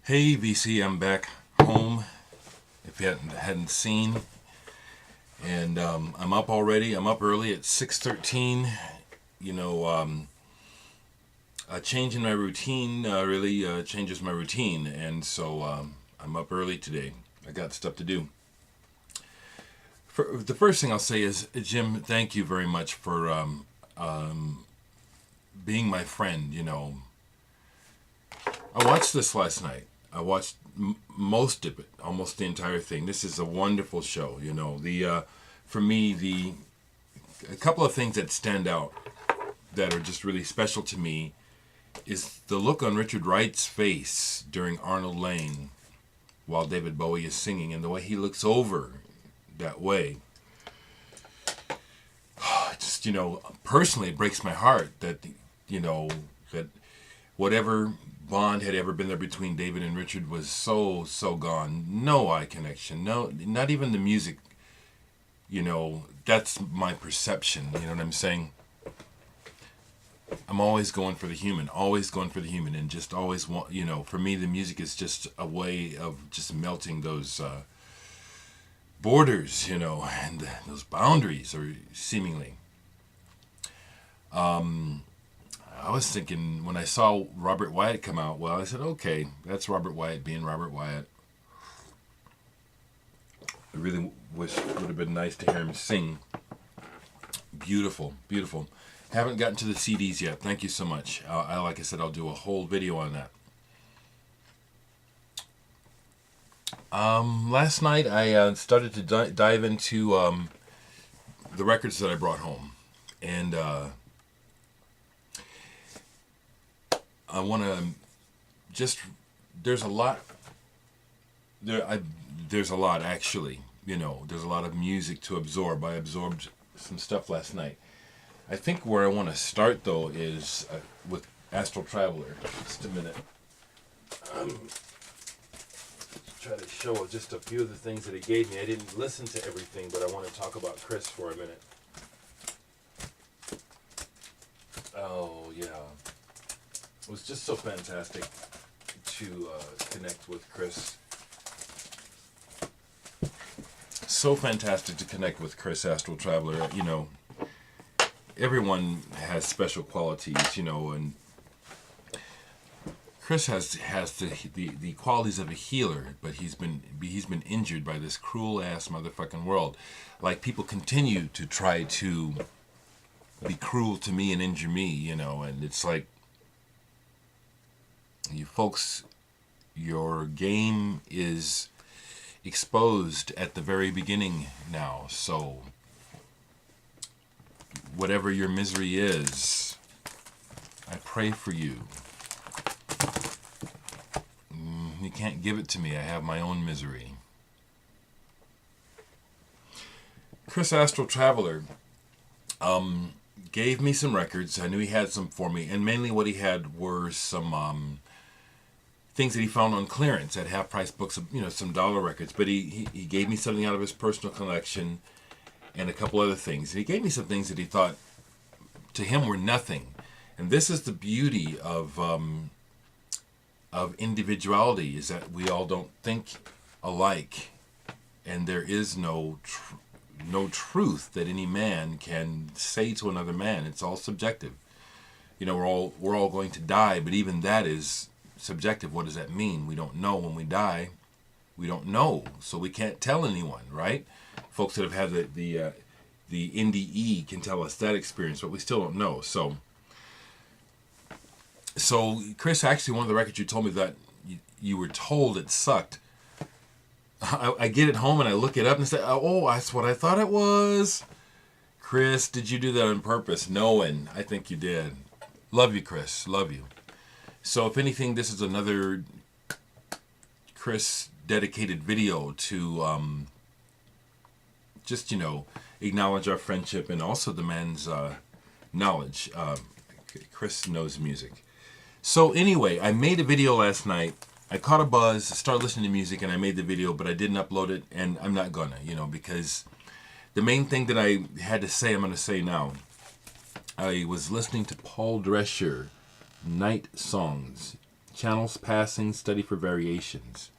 Hey VC, I'm back home. If you hadn't seen, and I'm up already. I'm up early at 6:13. You know, a change in my routine really changes my routine, and so I'm up early today. I got stuff to do. The first thing I'll say is, Jim, thank you very much for being my friend. I watched this last night. I watched most of it, almost the entire thing. This is a wonderful show. For me, a couple of things that stand out that are just really special to me is the look on Richard Wright's face during Arnold Lane while David Bowie is singing, and the way he looks over that way. Just, personally, it breaks my heart that whatever bond had ever been there between David and Richard was so gone. No eye connection. No, not even the music. That's my perception. You know what I'm saying? I'm always going for the human, and just always want, for me, the music is just a way of just melting those borders, and those boundaries, or seemingly. I was thinking when I saw Robert Wyatt come out, well, I said, okay, that's Robert Wyatt being Robert Wyatt. I really wish it would have been nice to hear him sing. Beautiful, beautiful. Haven't gotten to the CDs yet. Thank you so much. Like I said, I'll do a whole video on that. Last night I started to dive into the records that I brought home, and I want to there's a lot there's a lot actually. There's a lot of music to absorb. I absorbed some stuff last night. I think where I want to start though is with Astral Traveller. Just a minute. Try to show just a few of the things that he gave me. I didn't listen to everything, but I want to talk about Chris for a minute. Oh yeah, it was just so fantastic to connect with Chris. So fantastic to connect with Chris, Astral Traveller. Everyone has special qualities, and Chris has the qualities of a healer, but he's been injured by this cruel ass motherfucking world. Like, people continue to try to be cruel to me and injure me, and it's like, you folks, your game is exposed at the very beginning now. So whatever your misery is, I pray for you. You can't give it to me. I have my own misery. Chris, Astral Traveller, gave me some records. I knew he had some for me, and mainly what he had were some things that he found on clearance at half-price books, some dollar records. But he gave me something out of his personal collection and a couple other things. And he gave me some things that he thought to him were nothing. And this is the beauty of individuality, is that we all don't think alike, and there is no truth that any man can say to another man. It's all subjective. We're all going to die, but even that is subjective. What does that mean? We don't know. When we die, we don't know, so we can't tell anyone, right? Folks that have had the NDE can tell us that experience, but we still don't know. So Chris, actually, one of the records you told me that you were told it sucked. I get it home and I look it up and say, oh, that's what I thought it was. Chris, did you do that on purpose? Knowing, I think you did. Love you, Chris. Love you. So if anything, this is another Chris dedicated video to just, acknowledge our friendship and also the man's knowledge. Chris knows music. So anyway, I made a video last night. I caught a buzz, started listening to music, and I made the video, but I didn't upload it, and I'm not gonna, because the main thing that I had to say, I'm gonna say now. I was listening to Paul Drescher, Night Songs. Channels Passing, Study for Variations.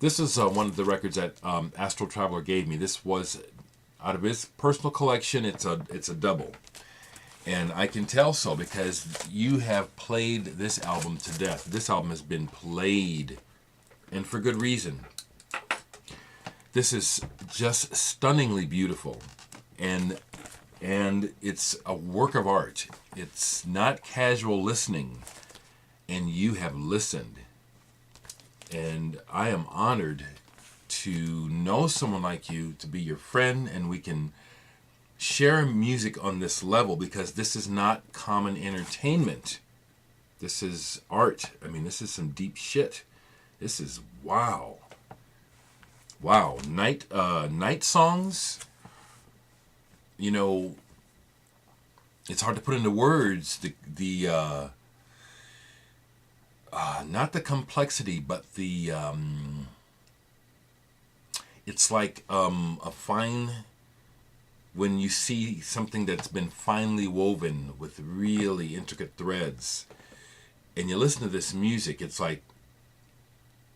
This is one of the records that Astral Traveller gave me. This was out of his personal collection. It's a double. And I can tell so because you have played this album to death. This album has been played, and for good reason. This is just stunningly beautiful, and it's a work of art. It's not casual listening, and you have listened. And I am honored to know someone like you, to be your friend, and we can share music on this level, because this is not common entertainment. This is art. I mean, this is some deep shit. This is wow. Wow. Night songs, you know, it's hard to put into words the not the complexity, but the it's like a fine, when you see something that's been finely woven with really intricate threads, and you listen to this music, it's like,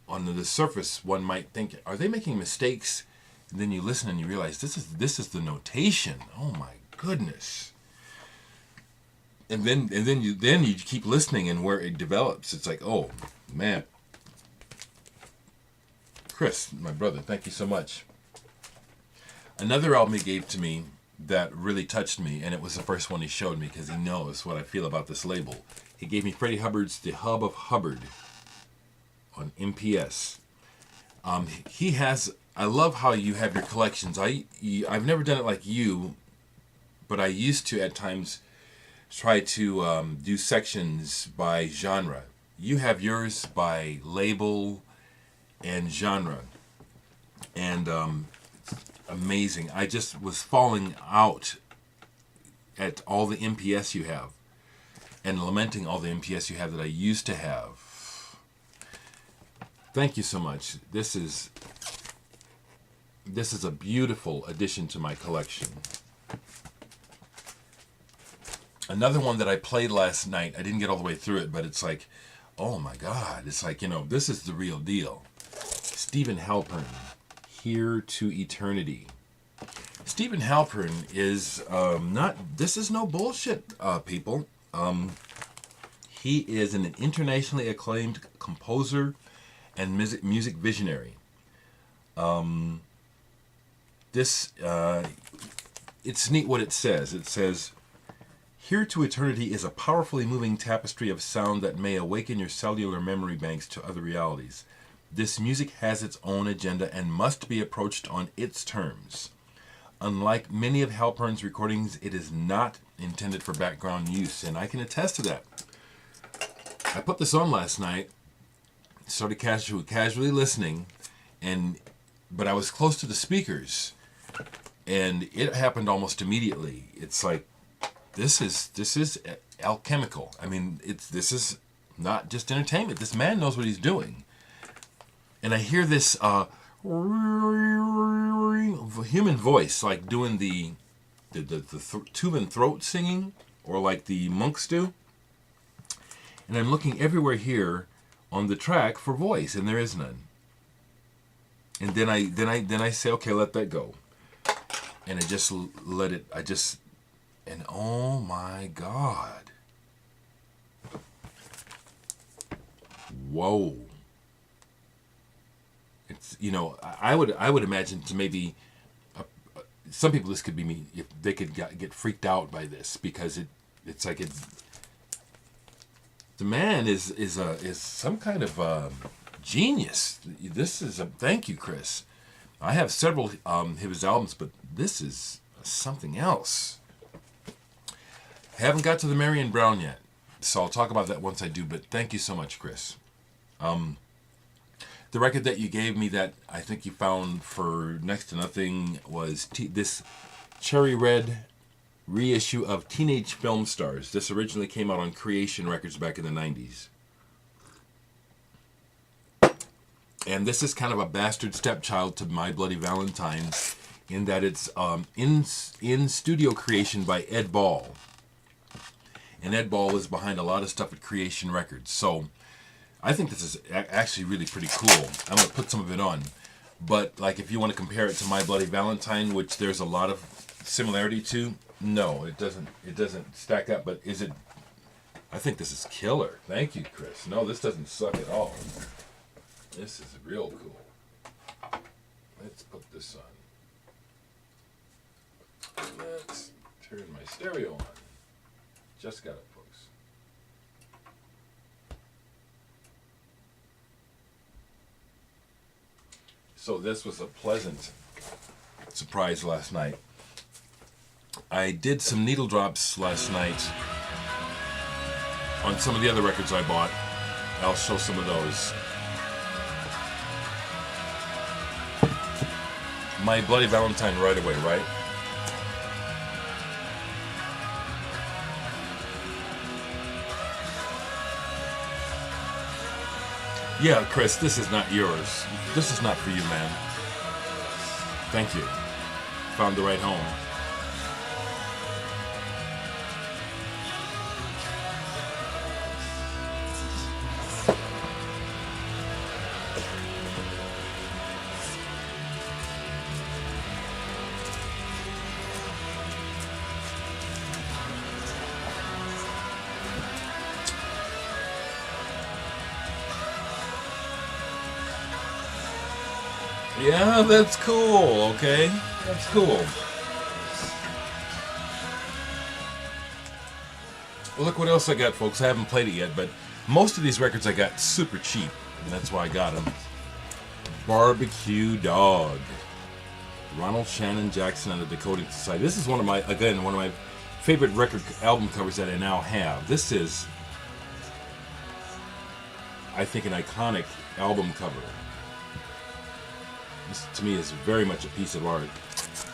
on the surface, one might think, are they making mistakes? And then you listen and you realize this is the notation. Oh my goodness. And then you keep listening, and where it develops, it's like, oh man. Chris, my brother, thank you so much. Another album he gave to me that really touched me, and it was the first one he showed me because he knows what I feel about this label. He gave me Freddy Hubbard's The Hub of Hubbard on MPS. He has, I love how you have your collections. I've never done it like you, but I used to at times try to do sections by genre. You have yours by label and genre, and amazing. I just was falling out at all the MPS you have, and lamenting all the MPS you have that I used to have. Thank you so much. This is a beautiful addition to my collection. Another one that I played last night, I didn't get all the way through it, but it's like, oh my God, it's like, you know, this is the real deal. Stephen Halpern, Here to Eternity. Stephen Halpern is this is no bullshit, people. He is an internationally acclaimed composer and music visionary. It's neat what it says. It says, Here to Eternity is a powerfully moving tapestry of sound that may awaken your cellular memory banks to other realities. This music has its own agenda and must be approached on its terms. Unlike many of Halpern's recordings, it is not intended for background use, and I can attest to that. I put this on last night, started casually listening, but I was close to the speakers, and it happened almost immediately. It's like, this is alchemical. I mean, this is not just entertainment. This man knows what he's doing. And I hear this human voice, like doing the tube and throat singing, or like the monks do. And I'm looking everywhere here on the track for voice, and there is none. And then I say, okay, let that go. And I just let it. And oh my God. Whoa. It's, you know, I would imagine to maybe some people, this could be me, if they could get freaked out by this, because it's like the man is some kind of genius. This is thank you, Chris. I have several of his albums, but this is something else. Haven't got to the Marion Brown yet, so I'll talk about that once I do, but thank you so much, Chris. The record that you gave me that I think you found for next to nothing was this Cherry Red reissue of Teenage Film Stars. This originally came out on Creation Records back in the 90s. And this is kind of a bastard stepchild to My Bloody Valentine, in that it's in studio creation by Ed Ball. And Ed Ball is behind a lot of stuff at Creation Records. So I think this is actually really pretty cool. I'm going to put some of it on. But, like, if you want to compare it to My Bloody Valentine, which there's a lot of similarity to, no, it doesn't stack up. But is it... I think this is killer. Thank you, Chris. No, this doesn't suck at all. This is real cool. Let's put this on. Let's turn my stereo on. Just got it, folks. So this was a pleasant surprise last night. I did some needle drops last night on some of the other records I bought. I'll show some of those. My Bloody Valentine right away, right? Yeah, Chris, this is not yours. This is not for you, man. Thank you. Found the right home. Yeah, that's cool, okay? That's cool. Well, look what else I got, folks. I haven't played it yet, but most of these records I got super cheap, and that's why I got them. Barbecue Dog. Ronald, Shannon, Jackson, and the Decoding Society. This is one of my favorite record album covers that I now have. This is, I think, an iconic album cover. This, to me, is very much a piece of art.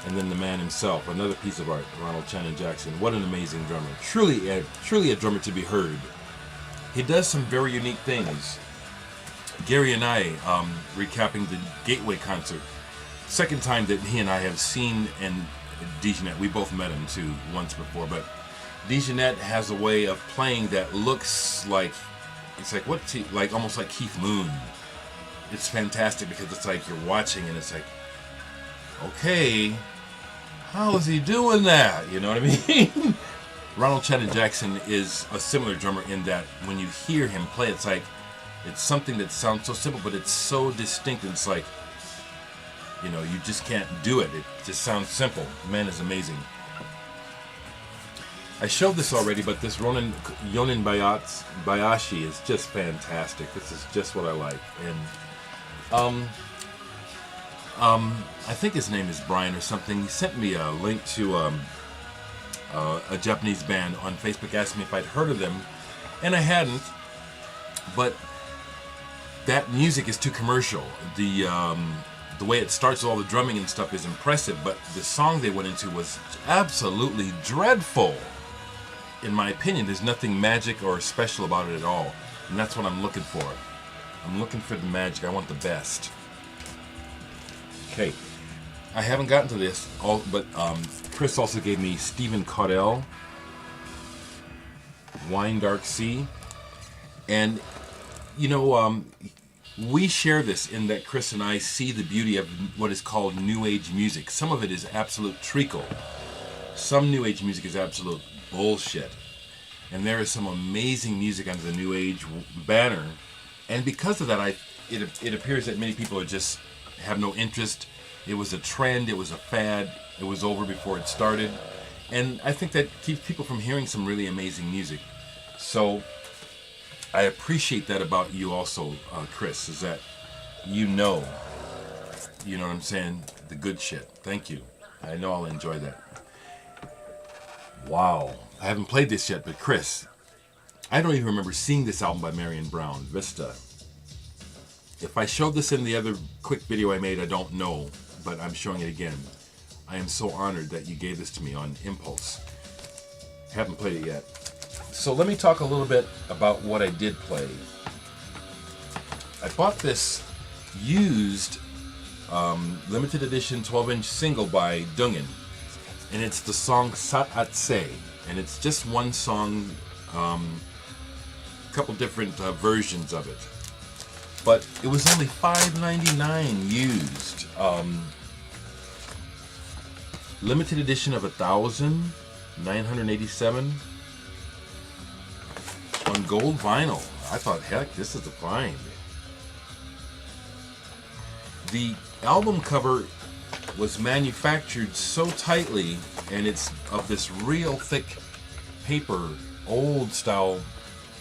And then the man himself, another piece of art, Ronald Shannon Jackson. What an amazing drummer. Truly a drummer to be heard. He does some very unique things. Gary and I, recapping the Gateway concert, second time that he and I have seen and DeJohnette, we both met him too once before, but DeJohnette has a way of playing that looks like, it's like, what's he, like almost like Keith Moon. It's fantastic because it's like you're watching and it's like, okay, how is he doing that? You know what I mean? Ronald Shannon Jackson is a similar drummer in that when you hear him play, it's like, it's something that sounds so simple, but it's so distinct. And it's like, you know, you just can't do it. It just sounds simple. The man is amazing. I showed this already, but this Yonin Bayashi is just fantastic. This is just what I like. And I think his name is Brian or something. He sent me a link to a Japanese band on Facebook, asked me if I'd heard of them, and I hadn't. But that music is too commercial. The way it starts with all the drumming and stuff is impressive, but the song they went into was absolutely dreadful. In my opinion, there's nothing magic or special about it at all, and that's what I'm looking for. I'm looking for the magic. I want the best. Okay, I haven't gotten to this, but Chris also gave me Stephen Caudell, Wine Dark Sea, and you know, we share this in that Chris and I see the beauty of what is called New Age music. Some of it is absolute treacle. Some New Age music is absolute bullshit. And there is some amazing music under the New Age banner. And because of that, it appears that many people are just have no interest. It was a trend. It was a fad. It was over before it started. And I think that keeps people from hearing some really amazing music. So I appreciate that about you also, Chris, is that you know what I'm saying, the good shit. Thank you. I know I'll enjoy that. Wow. I haven't played this yet, but Chris, I don't even remember seeing this album by Marion Brown, Vista. If I showed this in the other quick video I made, I don't know, but I'm showing it again. I am so honored that you gave this to me on impulse. Haven't played it yet. So let me talk a little bit about what I did play. I bought this used limited edition 12-inch single by Duncan, and it's the song Sat-At-Se, and it's just one song, a couple different versions of it. but it was only $5.99 used. Limited edition of 1,987 on gold vinyl. I thought, heck, this is a find. The album cover was manufactured so tightly, and it's of this real thick paper, old style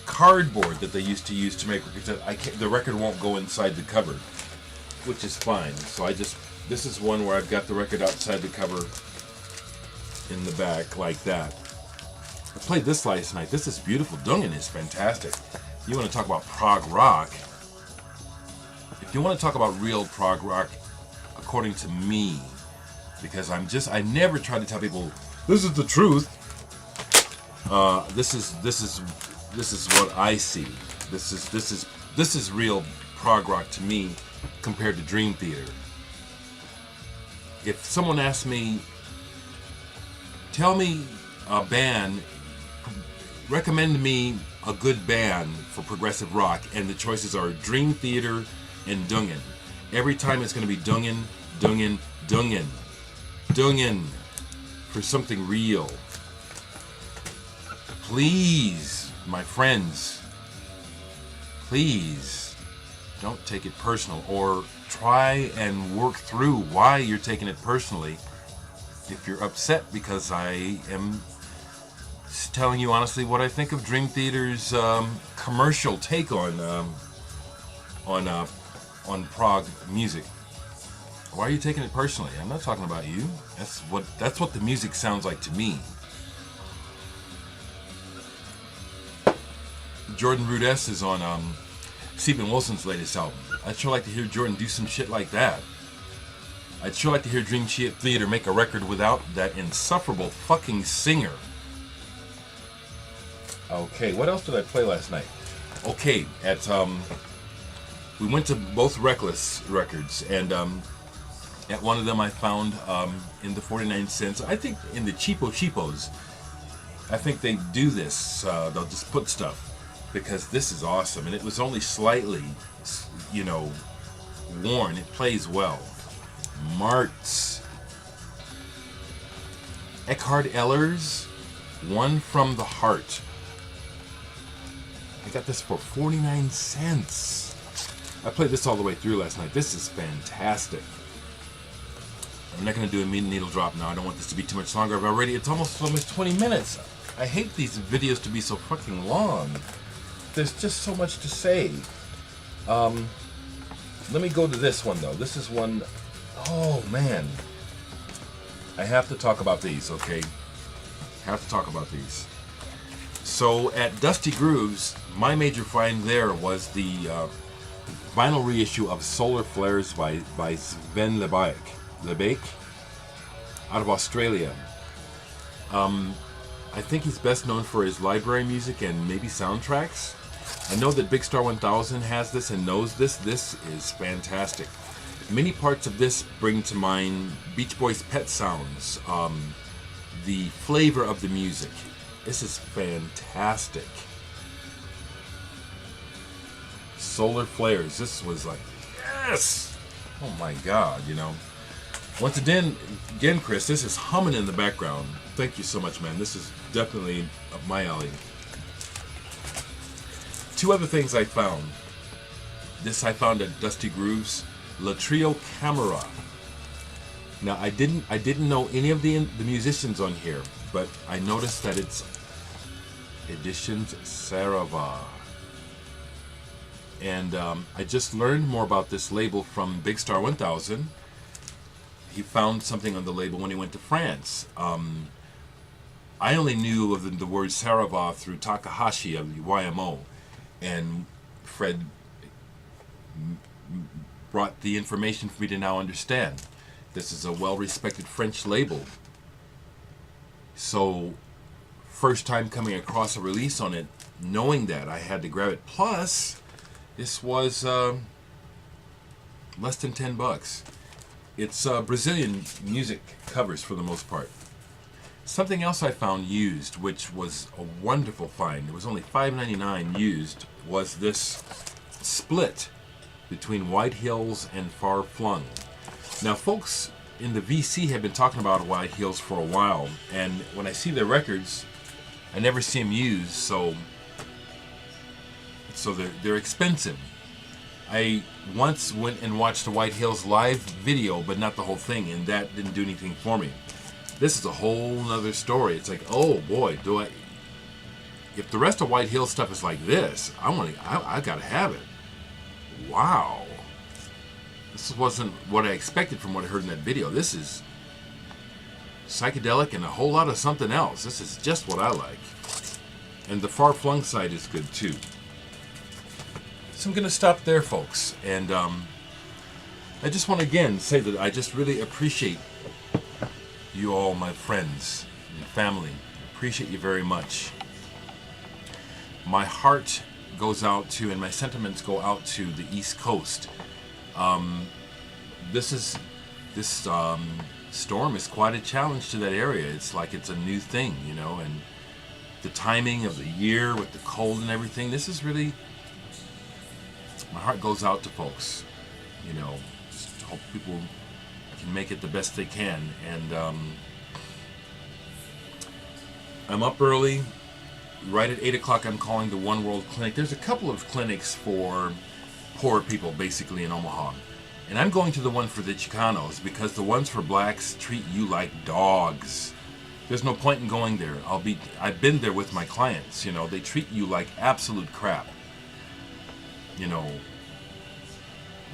cardboard that they used to use to make records. The record won't go inside the cover, which is fine. So this is one where I've got the record outside the cover in the back like that. I played this last night. This is beautiful. Duncan is fantastic. You want to talk about prog rock? If you want to talk about real prog rock, according to me, because I never try to tell people this is the truth. This is what I see. This is real prog rock to me compared to Dream Theater. If someone asks me, tell me a band, recommend me a good band for progressive rock, and the choices are Dream Theater and Duncan. Every time it's going to be Duncan for something real. Please, my friends, please don't take it personal, or try and work through why you're taking it personally. If you're upset because I am telling you honestly what I think of Dream Theater's commercial take on prog music, why are you taking it personally? I'm not talking about you. That's what the music sounds like to me. Jordan Rudess is on Stephen Wilson's latest album. I'd sure like to hear Jordan do some shit like that. I'd sure like to hear Dream Theater make a record without that insufferable fucking singer. Okay, what else did I play last night? Okay, we went to both Reckless records, and at one of them I found in the 49 cents. I think in the cheapos, I think they do this. They'll just put stuff, because this is awesome, and it was only slightly, worn. It plays well. Martz, Eckhard Eller's One from the Heart. I got this for 49 cents. I played this all the way through last night. This is fantastic. I'm not going to do a needle drop now. I don't want this to be too much longer. It's almost 20 minutes. I hate these videos to be so fucking long. There's just so much to say. Let me go to this one, though. This is one... Oh, man. I have to talk about these, okay? Have to talk about these. So, at Dusty Grooves, my major find there was the vinyl reissue of Solar Flares by Sven Lebeck out of Australia. I think he's best known for his library music and maybe soundtracks. I know that Big Star 1000 has this and knows this. This is fantastic. Many parts of this bring to mind Beach Boys' Pet Sounds, the flavor of the music. This is fantastic. Solar Flares. This was like, yes! Oh my God, Once again, Chris, this is humming in the background. Thank you so much, man. This is definitely up my alley. Two other things I found. This I found at Dusty Grooves. La Trio Camera. Now I didn't know any of the musicians on here, but I noticed that it's Editions Sarava. And I just learned more about this label from Big Star 1000. He found something on the label when he went to France. I only knew of the word Sarava through Takahashi of the YMO, and Fred brought the information for me to now understand. This is a well-respected French label. So, first time coming across a release on it, knowing that, I had to grab it. Plus, this was less than $10. It's Brazilian music covers for the most part. Something else I found used, which was a wonderful find, it was only $5.99 used, was this split between Whitehills and Far Flung. Now, folks in the VC have been talking about Whitehills for a while, and when I see their records, I never see them used, so they're expensive. I once went and watched the Whitehills live video, but not the whole thing, and that didn't do anything for me. This is a whole nother story. It's like, oh boy, if the rest of Whitehills stuff is like this, I gotta have it. Wow. This wasn't what I expected from what I heard in that video. This is psychedelic and a whole lot of something else. This is just what I like. And the Far Flung side is good too. So I'm going to stop there, folks. And I just want to again say that I just really appreciate you all, my friends and family. I appreciate you very much. My heart goes out to, and my sentiments go out to the East Coast. This storm is quite a challenge to that area. It's like it's a new thing, you know, and the timing of the year with the cold and everything. This is really, my heart goes out to folks, you know. Just hope people can make it the best they can. And I'm up early. Right at 8 o'clock, I'm calling the One World Clinic. There's a couple of clinics for poor people, basically, in Omaha. And I'm going to the one for the Chicanos because the ones for blacks treat you like dogs. There's no point in going there. I've been there with my clients, you know. They treat you like absolute crap. You know,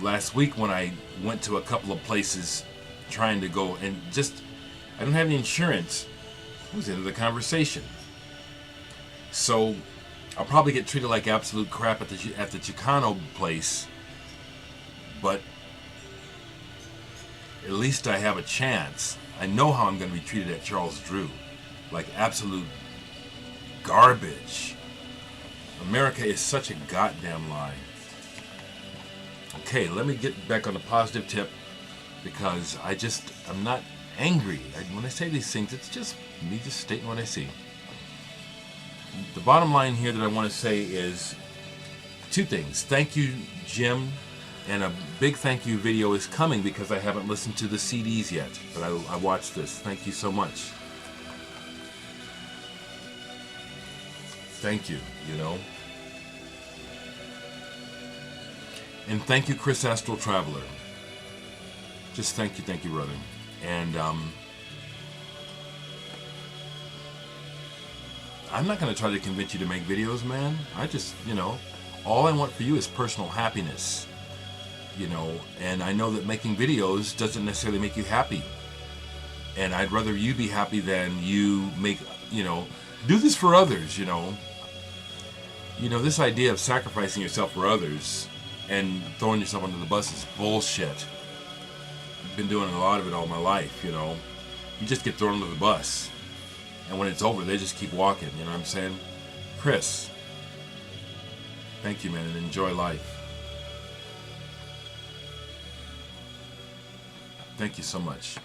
last week when I went to a couple of places trying to go and just, I don't have any insurance. It was the end of the conversation. So I'll probably get treated like absolute crap at the Chicano place, but at least I have a chance. I know how I'm going to be treated at Charles Drew, like absolute garbage. America is such a goddamn lie. Okay, let me get back on the positive tip because I'm not angry. When I say these things, it's just me just stating what I see. The bottom line here that I want to say is two things. Thank you, Jim, and a big thank you video is coming because I haven't listened to the CDs yet, but I watched this. Thank you so much. Thank you, you know. And thank you, Chris Astral Traveller. Just thank you, brother. And I'm not going to try to convince you to make videos, man. I just, you know, all I want for you is personal happiness. You know, and I know that making videos doesn't necessarily make you happy. And I'd rather you be happy than you make, you know, do this for others, you know. You know, this idea of sacrificing yourself for others and throwing yourself under the bus is bullshit. I've been doing a lot of it all my life, you know. You just get thrown under the bus. And when it's over, they just keep walking, you know what I'm saying? Chris, thank you, man, and enjoy life. Thank you so much.